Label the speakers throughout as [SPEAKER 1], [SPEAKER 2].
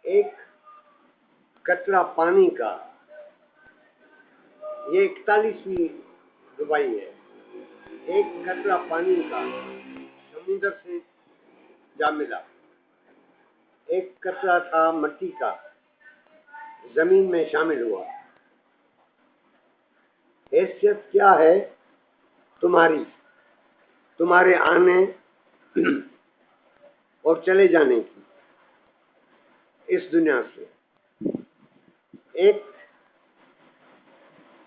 [SPEAKER 1] एक कतरा पानी का, ये 41वीं रुबाई है। एक कतरा पानी का समुद्र से जा मिला, एक कतरा था मट्टी का, जमीन में शामिल हुआ। हैसियत क्या है तुम्हारी, तुम्हारे आने और चले जाने की इस दुनिया से। एक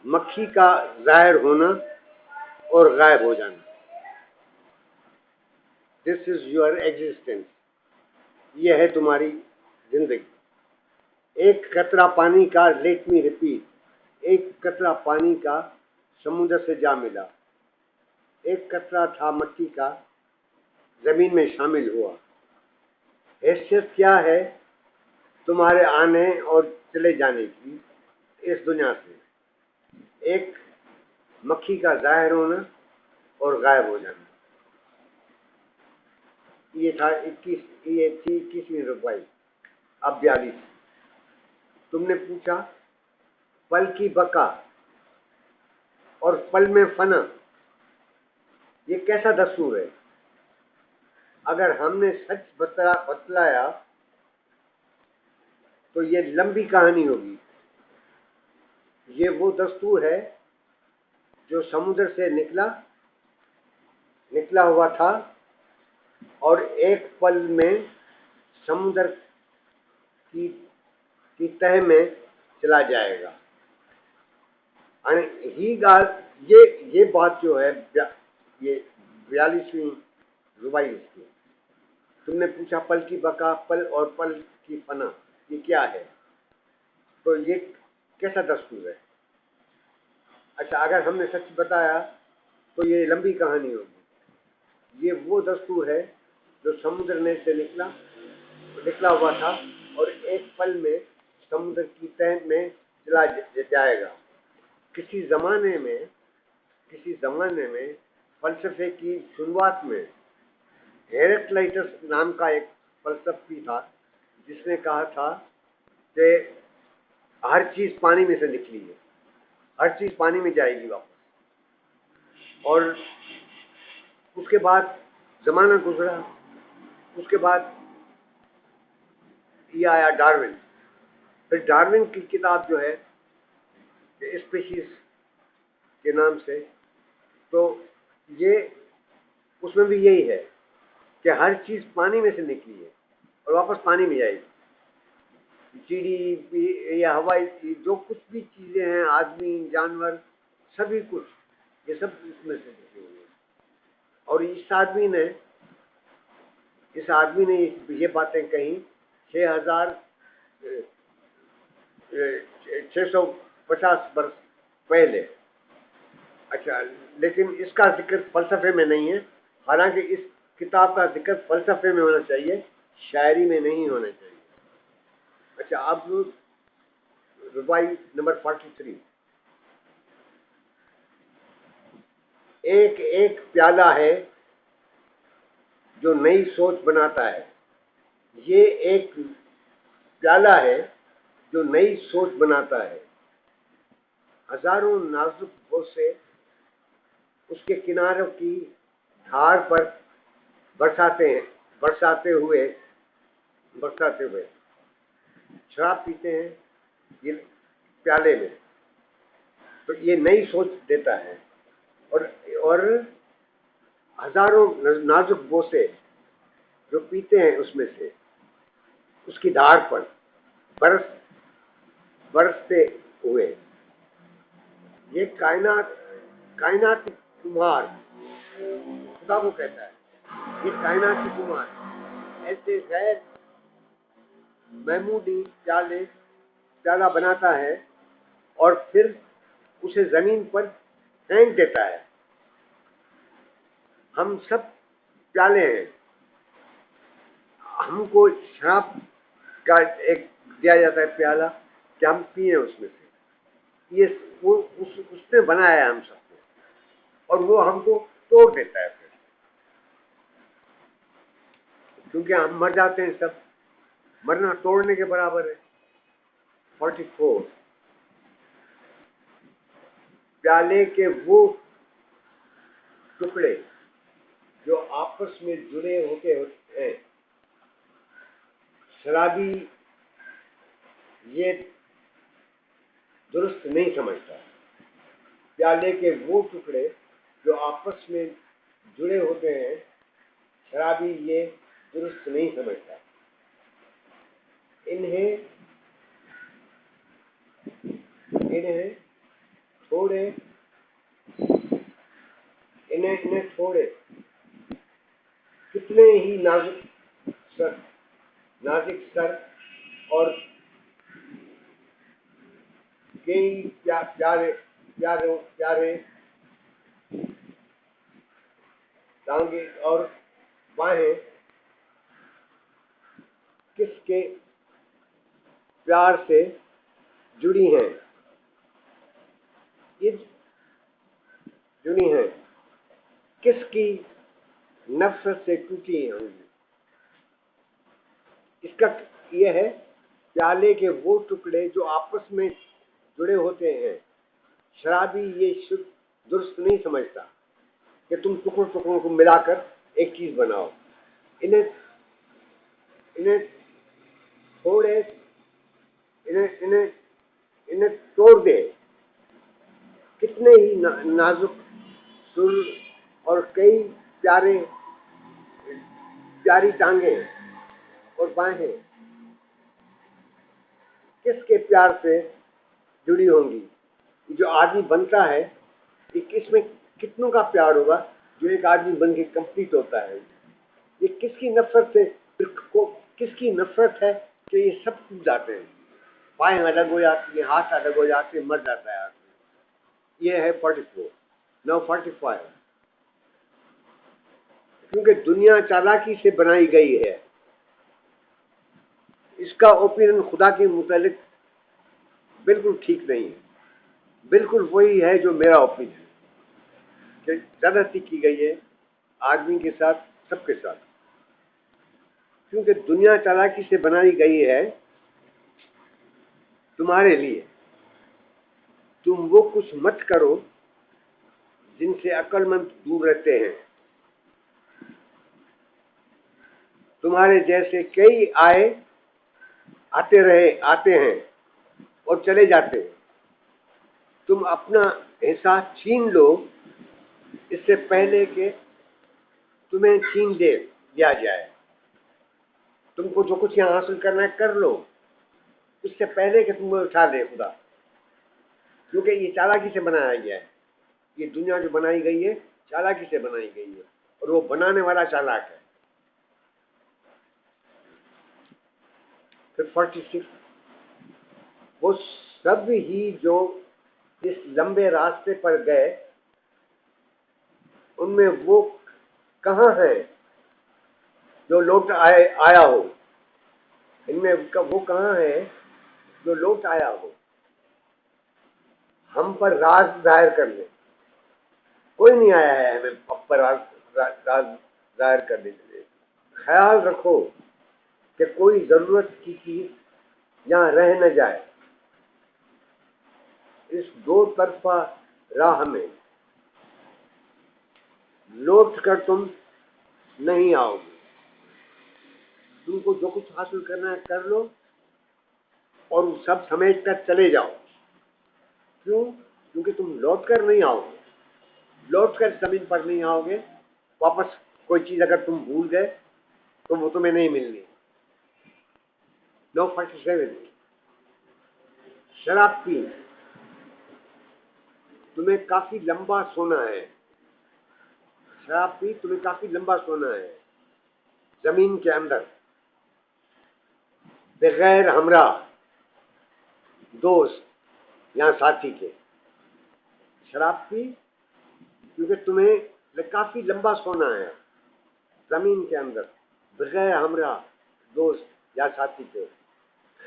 [SPEAKER 1] मक्खी का जाहिर होना और गायब हो जाना। दिस इज योर एग्जिस्टेंस, यह है तुम्हारी जिंदगी। एक कतरा पानी का, लेट मी रिपीट, एक कतरा पानी का समुद्र से जा मिला, एक कतरा था मट्टी का, जमीन में शामिल हुआ। हैसियत क्या है तुम्हारे आने और चले जाने की इस दुनिया से। एक मक्खी का जाहिर होना और गायब हो जाना। ये था 21वीं रुबाई। अब 42। तुमने पूछा पल की बका और पल में फना, ये कैसा दस्तूर है। अगर हमने सच बतलाया तो ये लंबी कहानी होगी। ये वो दस्तूर है जो समुद्र से निकला हुआ था और एक पल में समुद्र की तह में चला जाएगा। ही ये बात जो है, ये 42वीं रुबाई इसकी। तुमने पूछा पल की बका, पल और पल की फना, ये क्या है। तो ये कैसा दस्तूर है। अच्छा, अगर हमने सच बताया तो ये लंबी कहानी होगी। ये वो दस्तूर है जो समुद्र में से निकला हुआ था और एक पल में समुद्र की तह में चला जाएगा। किसी जमाने में फलसफे की शुरुआत में हेराक्लाइटस नाम का एक फलसफी था, जिसने कहा था कि हर चीज पानी में से निकली है, हर चीज पानी में जाएगी वापस। और उसके बाद जमाना गुजरा, उसके बाद ये आया डार्विन। फिर डार्विन की किताब जो है स्पीशीज के नाम से, तो ये उसमें भी यही है कि हर चीज पानी में से निकली है और वापस पानी में जाएगी। चिड़ी या हवाई, जो कुछ भी चीजें हैं, आदमी, जानवर, सभी कुछ, ये सब इसमें से निकली हुई है। और इस आदमी ने ये बातें कही 6,650 वर्ष पहले। अच्छा, लेकिन इसका जिक्र फलसफे में नहीं है। हालांकि इस किताब का जिक्र फलसफे में होना चाहिए, शायरी में नहीं होना चाहिए। अच्छा, अब रुबाई नंबर 43। एक एक प्याला है जो नई सोच बनाता है। ये एक प्याला है जो नई सोच बनाता है। हजारों नाजुक बोसे उसके किनारों की धार पर बरसाते हुए शराब पीते हैं ये प्याले में। तो ये नई सोच देता है। और हजारों नाजुक बोसे जो पीते हैं उसमें से, उसकी धार पर बरसते हुए। ये कायनात कुमार खुदा को कहता है, ये कायनात कुमार ऐसे गैर महमूदी प्याला बनाता है और फिर उसे जमीन पर फेंक देता है। हम सब प्याले हैं। हमको शराब का एक दिया जाता है प्याला कि हम पिए उसमें से। ये उसने बनाया है हम सबको, और वो हमको तोड़ देता है फिर, क्योंकि हम मर जाते हैं सब। मरना तोड़ने के बराबर है। 44, प्याले के वो टुकड़े जो आपस में जुड़े होते हैं, शराबी ये दुरुस्त नहीं समझता। प्याले के वो टुकड़े जो आपस में जुड़े होते हैं, शराबी ये दुरुस्त नहीं समझता। इन्हें छोड़े, इन्हें छोड़े, कितने ही नाजुक सर और कई प्यारे टांगे और बाहें किसके प्यार से जुड़ी हैं, किसकी नफरत से टूटी होंगी। इसका यह है, प्याले के वो टुकड़े जो आपस में जुड़े होते हैं, शराबी ये दुरुस्त नहीं समझता कि तुम टुकड़ों को मिलाकर एक चीज बनाओ। इन्हें छोड़े, इन्हें तोड़ दे, कितने ही नाजुक सुर और कई प्यारी टांगे और बाहें किसके प्यार से जुड़ी होंगी। जो आदमी बनता है, इसमें कितनों का प्यार होगा जो एक आदमी बन के कंप्लीट होता है। ये किसकी नफरत से, किसकी नफरत है कि ये सब टूट जाते हैं, बाहें अलग हो जाती हैं, हाथ अलग हो जाते हैं, मर जाता है आदमी। ये है 44। नाउ 45, क्योंकि दुनिया चालाकी से बनाई गई है, इसका ओपिनियन खुदा के मुतालिक बिल्कुल ठीक नहीं है। बिल्कुल वही है जो मेरा ओपिनियन, कि ज्यादती की गई है आदमी के साथ, सबके साथ। क्योंकि दुनिया चालाकी से बनाई गई है तुम्हारे लिए। तुम वो कुछ मत करो जिनसे अक्लमंद दूर रहते हैं। तुम्हारे जैसे कई आते हैं और चले जाते हैं। तुम अपना हिस्सा छीन लो इससे पहले कि तुम्हें छीन दिया जाए। तुमको जो कुछ यहाँ हासिल करना है कर लो, इससे पहले कि तुम्हें उठा दे खुदा। क्योंकि ये चालाकी से बनाया गया है। ये दुनिया जो बनाई गई है चालाकी से बनाई गई है, और वो बनाने वाला चालाक है। फिर 46, वो सब ही जो इस लंबे रास्ते पर गए, उनमें वो कहाँ है जो लौट आया हो। इनमें वो कहाँ है जो लौट आया हो, हम पर राज जाहिर कर ले। कोई नहीं आया है हमें पर राज जाहिर करने के लिए। ख्याल रखो कि कोई जरूरत की चीज यहाँ रह न जाए। इस दो तरफा राह में लौट कर तुम नहीं आओगे। तुमको जो कुछ हासिल करना है कर लो और सब समेट कर चले जाओ। क्यों? क्योंकि तुम लौट कर नहीं आओगे, लौट कर जमीन पर नहीं आओगे। वापस कोई चीज अगर तुम भूल गए तो वो तुम्हें नहीं मिलनी। 47, शराब पी, तुम्हें काफी लंबा सोना है। शराब पी, तुम्हें काफी लंबा सोना है जमीन के अंदर, बगैर हमरा दोस्त या साथी के। शराब पी क्योंकि तुम्हें काफी लंबा सोना है जमीन के अंदर, बगैर हमरा दोस्त या साथी के।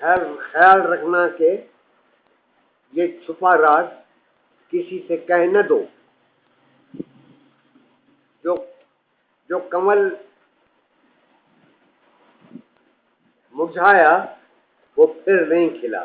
[SPEAKER 1] ख्याल रखना कि ये छुपा राज किसी से कह न दो। जो कमल मुरझाया वो फिर नहीं खिला।